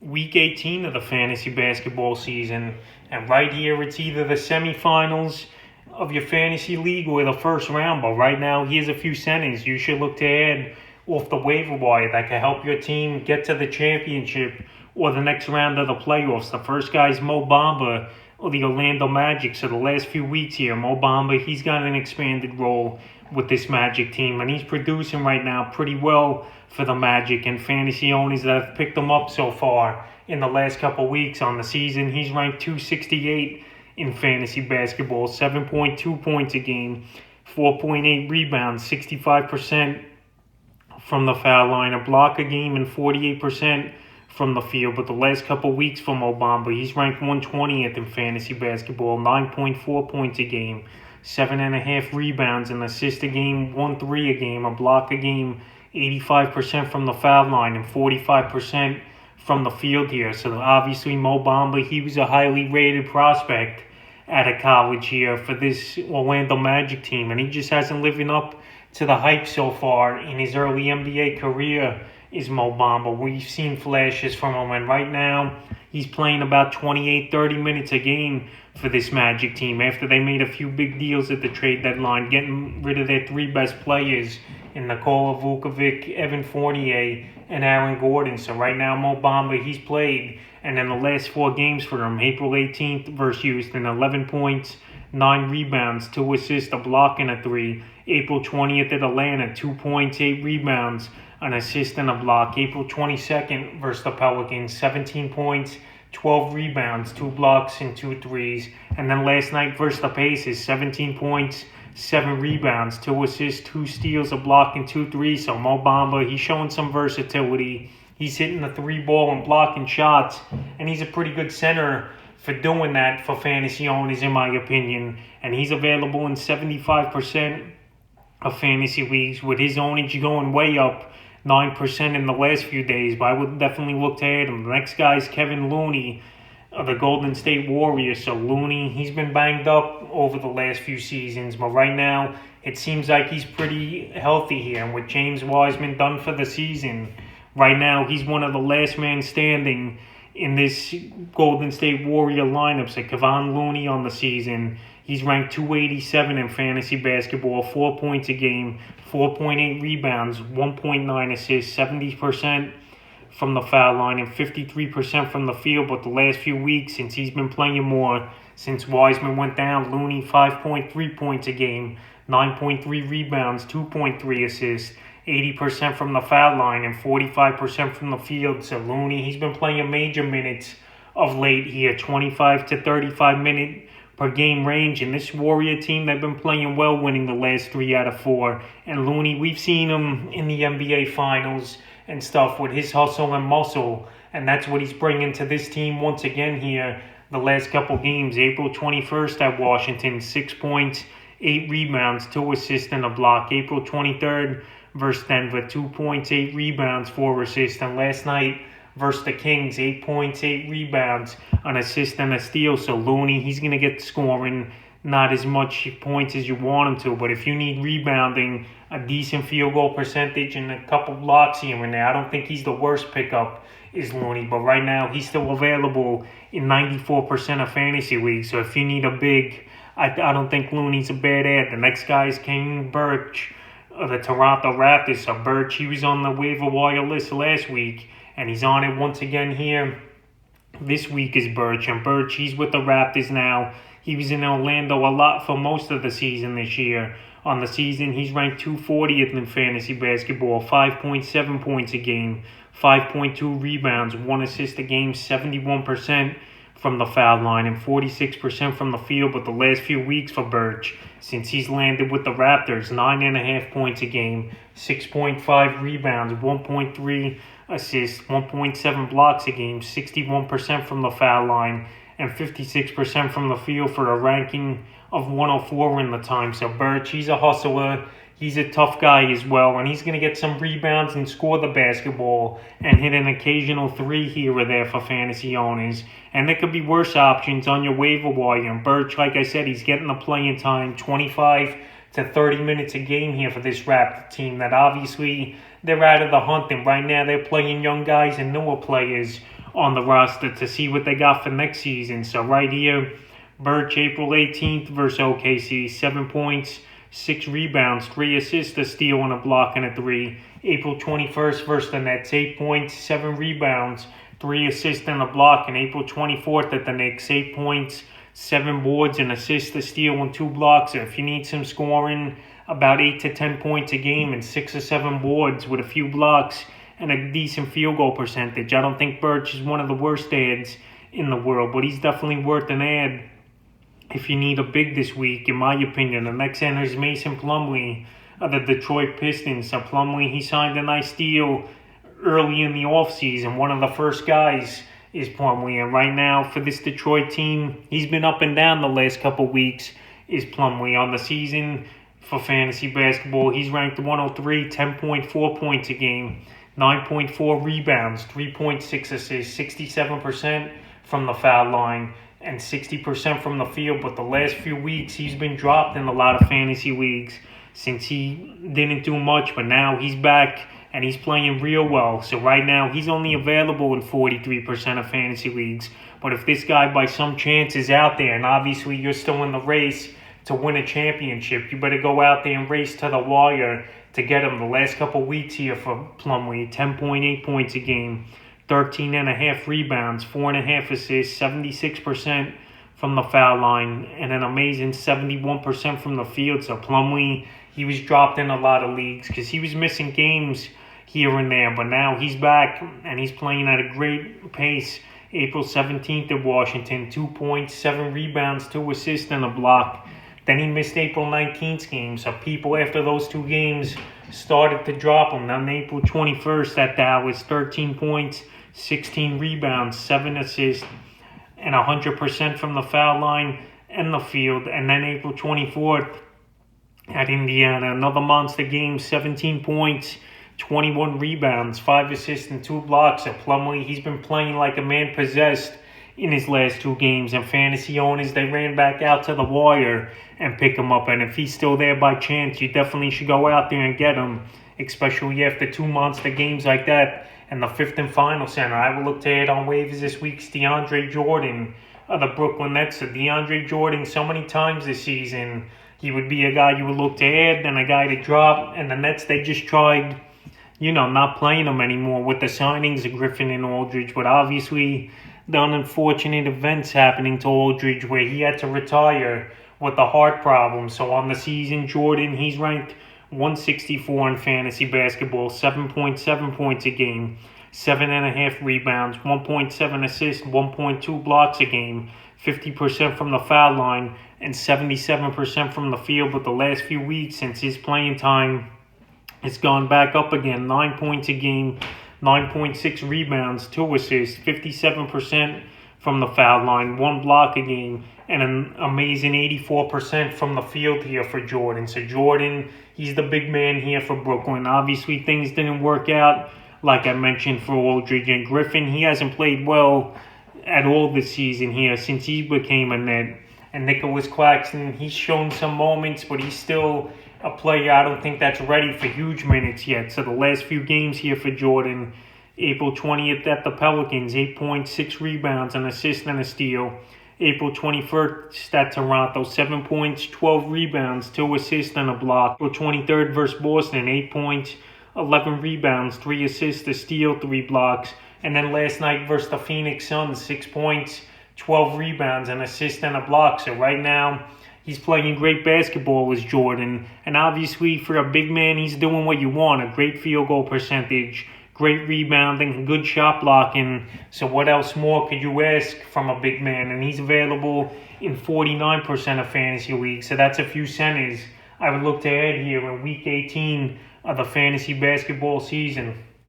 week 18 of the fantasy basketball season. And right here, it's either the semifinals of your fantasy league or the first round. But right now, here's a few centers you should look to add off the waiver wire that can help your team get to the championship or the next round of the playoffs. The first guy is Bamba of the Orlando Magic. So the last few weeks here, Bamba, he's got an expanded role with this Magic team, and he's producing right now pretty well for the Magic and fantasy owners that have picked him up so far in the last couple weeks on the season. He's ranked 268 in fantasy basketball, 7.2 points a game, 4.8 rebounds, 65% from the foul line, a block a game, and 48% from the field. But the last couple weeks from Bamba, he's ranked 120th in fantasy basketball, 9.4 points a game, 7.5 rebounds, an assist a game, 1-3 a game, a block a game, 85% from the foul line, and 45% from the field here. So obviously Bamba, he was a highly rated prospect out of college here for this Orlando Magic team, and he just hasn't living up to the hype so far in his early NBA career is Bamba. We've seen flashes from him, and right now he's playing about 28-30 minutes a game for this Magic team after they made a few big deals at the trade deadline, getting rid of their three best players in Nikola Vucevic, Evan Fournier, and Aaron Gordon. So right now Bamba, he's played, and in the last 4 games for him, April 18th versus Houston, 11 points, 9 rebounds, 2 assists, a block, and a 3. April 20th at Atlanta, 2 points, 8 rebounds, an assist, and a block. April 22nd versus the Pelicans, 17 points, 12 rebounds, 2 blocks, and 2 threes. And then last night versus the Pacers, 17 points, 7 rebounds, 2 assists, 2 steals, a block, and 2 threes. So Bamba, he's showing some versatility. He's hitting the 3-ball and blocking shots, and he's a pretty good center for doing that for fantasy owners, in my opinion. And he's available in 75% of fantasy leagues, with his ownage going way up 9% in the last few days. But I would definitely look to add him. The next guy is Kevon Looney of the Golden State Warriors. So Looney, he's been banged up over the last few seasons, but right now it seems like he's pretty healthy here. And with James Wiseman done for the season, right now he's one of the last man standing in this Golden State Warrior lineup. So Kevon Looney on the season, he's ranked 287 in fantasy basketball, 4 points a game, 4.8 rebounds, 1.9 assists, 70% from the foul line, and 53% from the field. But the last few weeks, since he's been playing more, since Wiseman went down, Looney 5.3 points a game, 9.3 rebounds, 2.3 assists, 80% from the foul line, and 45% from the field. So Looney, he's been playing major minutes of late here, 25 to 35 minute per game range. And this Warrior team, they've been playing well, winning the last 3 out of 4. And Looney, we've seen him in the NBA Finals and stuff with his hustle and muscle, and that's what he's bringing to this team once again here the last couple games. April 21st at Washington, 6 points, 8 rebounds, 2 assists, and a block. April 23rd versus Denver, 2 points, 8 rebounds, 4 assists. And last night versus the Kings, 8 points, 8 rebounds, an assist, and a steal. So Looney, he's going to get scoring, not as much points as you want him to, but if you need rebounding, a decent field goal percentage, and a couple blocks here and there, I don't think he's the worst pickup, is Looney. But right now, he's still available in 94% of fantasy leagues. So if you need a big, I don't think Looney's a bad ad. The next guy is Birch of the Toronto Raptors. So Birch, he was on the waiver wire list last week, and he's on it once again here. This week is Birch, and Birch, he's with the Raptors now. He was in Orlando a lot for most of the season this year. On the season, he's ranked 240th in fantasy basketball, 5.7 points a game, 5.2 rebounds, 1 assist a game, 71% from the foul line, and 46% from the field. But the last few weeks for Birch, since he's landed with the Raptors, 9.5 points a game, 6.5 rebounds, 1.3 assists, 1.7 blocks a game, 61% from the foul line, and 56% from the field for a ranking of 104 in the time. So Birch, he's a hustler. He's a tough guy as well, and he's going to get some rebounds and score the basketball and hit an occasional 3 here or there for fantasy owners. And there could be worse options on your waiver wire. And Birch, like I said, he's getting the playing time, 25 to 30 minutes a game here for this Raptor team that obviously they're out of the hunt. And right now they're playing young guys and newer players on the roster to see what they got for next season. So right here, Birch, April 18th versus OKC, 7 points, 6 rebounds, 3 assists, a steal, and a block, and a 3. April 21st versus the Nets, 8 points, 7 rebounds, 3 assists, and a block. And April 24th at the Knicks, 8 points, 7 boards, an assist, a steal, and 2 blocks. And if you need some scoring, about 8 to 10 points a game and 6 or 7 boards with a few blocks and a decent field goal percentage. I don't think Birch is one of the worst ads in the world, but he's definitely worth an ad if you need a big this week, in my opinion. The next center is Mason Plumlee of the Detroit Pistons. So Plumlee, he signed a nice deal early in the offseason. One of the first guys is Plumlee. And right now for this Detroit team, he's been up and down the last couple weeks, is Plumlee. On the season for fantasy basketball, he's ranked 103, 10.4 points a game, 9.4 rebounds, 3.6 assists, 67% from the foul line, and 60% from the field. But the last few weeks, he's been dropped in a lot of fantasy leagues since he didn't do much. But now he's back, and he's playing real well. So right now, he's only available in 43% of fantasy leagues. But if this guy by some chance is out there, and obviously you're still in the race to win a championship, you better go out there and race to the wire to get him. The last couple weeks here for Plumlee, 10.8 points a game, 13.5 rebounds, 4.5 assists, 76% from the foul line, and an amazing 71% from the field. So Plumlee, he was dropped in a lot of leagues because he was missing games here and there, but now he's back and he's playing at a great pace. April 17th at Washington, 2 points, 7 rebounds, 2 assists, and a block. Then he missed April 19th game, so people after those 2 games started to drop him. Then April 21st at Dallas, 13 points, 16 rebounds, 7 assists, and 100% from the foul line and the field. And then April 24th at Indiana, another monster game, 17 points, 21 rebounds, 5 assists, and 2 blocks. At Plumlee, he's been playing like a man possessed in his last 2 games. And fantasy owners, they ran back out to the wire and pick him up. And if he's still there by chance, you definitely should go out there and get him, especially after 2 monster games like that. And the 5th and final center I will look to add on waivers this week is DeAndre Jordan of the Brooklyn Nets. So DeAndre Jordan, so many times this season, he would be a guy you would look to add, then a guy to drop. And the Nets, they just tried, not playing him anymore with the signings of Griffin and Aldridge. But obviously, the unfortunate events happening to Aldridge where he had to retire with a heart problem. So on the season, Jordan, he's ranked 164 in fantasy basketball, 7.7 points a game, 7.5 rebounds, 1.7 assists, 1.2 blocks a game, 50% from the foul line, and 77% from the field. But the last few weeks since his playing time, it's gone back up again, 9 points a game, 9.6 rebounds, 2 assists, 57% from the foul line, 1 block a game, and an amazing 84% from the field here for Jordan. So Jordan, he's the big man here for Brooklyn. Obviously, things didn't work out, like I mentioned, for Aldridge and Griffin. He hasn't played well at all this season here since he became a Net. And Nicholas Claxton, he's shown some moments, but he's still a player I don't think that's ready for huge minutes yet. So the last few games here for Jordan, April 20th at the Pelicans, 8.6 rebounds, an assist, and a steal. April 21st at Toronto, 7 points, 12 rebounds, 2 assists, and a block. April 23rd versus Boston, 8 points, 11 rebounds, 3 assists, a steal, 3 blocks. And then last night versus the Phoenix Suns, 6 points, 12 rebounds, an assist, and a block. So right now, he's playing great basketball as Jordan. And obviously, for a big man, he's doing what you want. A great field goal percentage, great rebounding, good shot blocking. So what else more could you ask from a big man? And he's available in 49% of fantasy leagues. So that's a few centers I would look to add here in Week 18 of the fantasy basketball season.